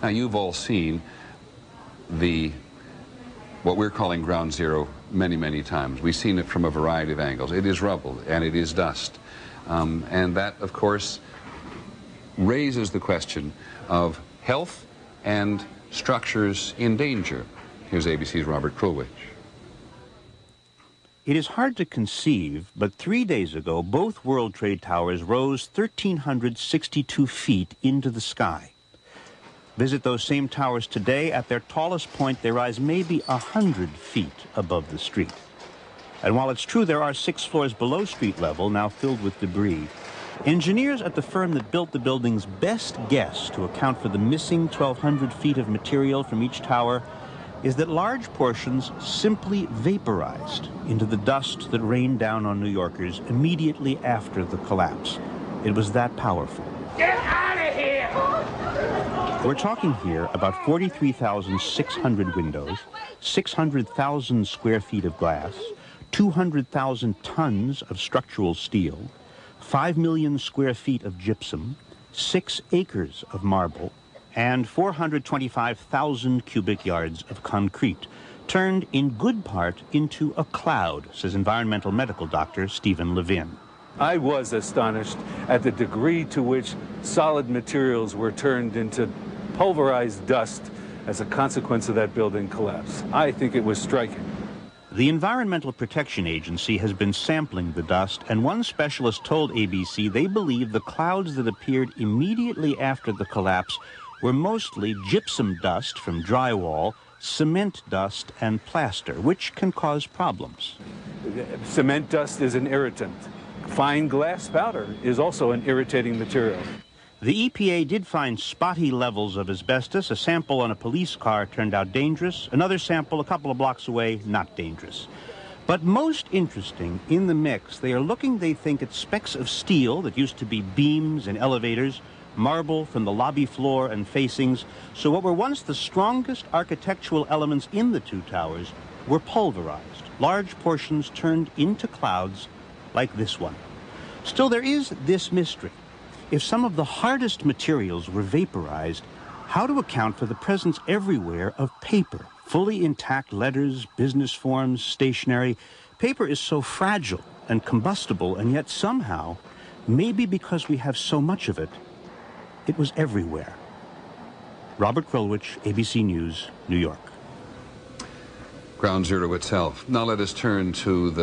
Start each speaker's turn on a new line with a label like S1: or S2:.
S1: Now, you've all seen what we're calling ground zero many, many times. We've seen it from a variety of angles. It is rubble and it is dust. And that, of course, raises the question of health and structures in danger. Here's ABC's Robert Krulwich.
S2: It is hard to conceive, but 3 days ago, both World Trade Towers rose 1,362 feet into the sky. Visit those same towers today. At their tallest point, they rise maybe 100 feet above the street. And while it's true there are 6 floors below street level, now filled with debris, engineers at the firm that built the building's best guess to account for the missing 1,200 feet of material from each tower is that large portions simply vaporized into the dust that rained down on New Yorkers immediately after the collapse. It was that powerful.
S3: Get out of here!
S2: We're talking here about 43,600 windows, 600,000 square feet of glass, 200,000 tons of structural steel, 5 million square feet of gypsum, 6 acres of marble, and 425,000 cubic yards of concrete, turned in good part into a cloud, says environmental medical doctor Stephen Levin.
S4: I was astonished at the degree to which solid materials were turned into pulverized dust as a consequence of that building collapse. I think it was striking.
S2: The Environmental Protection Agency has been sampling the dust, and one specialist told ABC they believe the clouds that appeared immediately after the collapse were mostly gypsum dust from drywall, cement dust, and plaster, which can cause problems.
S4: Cement dust is an irritant. Fine glass powder is also an irritating material.
S2: The EPA did find spotty levels of asbestos. A sample on a police car turned out dangerous. Another sample a couple of blocks away, not dangerous. But most interesting in the mix, they are looking, they think, at specks of steel that used to be beams and elevators, marble from the lobby floor and facings. So what were once the strongest architectural elements in the two towers were pulverized, large portions turned into clouds like this one. Still, there is this mystery. If some of the hardest materials were vaporized, how to account for the presence everywhere of paper, fully intact letters, business forms, stationery. Paper is so fragile and combustible, and yet somehow, maybe because we have so much of it, it was everywhere. Robert Krulwich, ABC News, New York.
S1: Ground zero itself. Now let us turn to the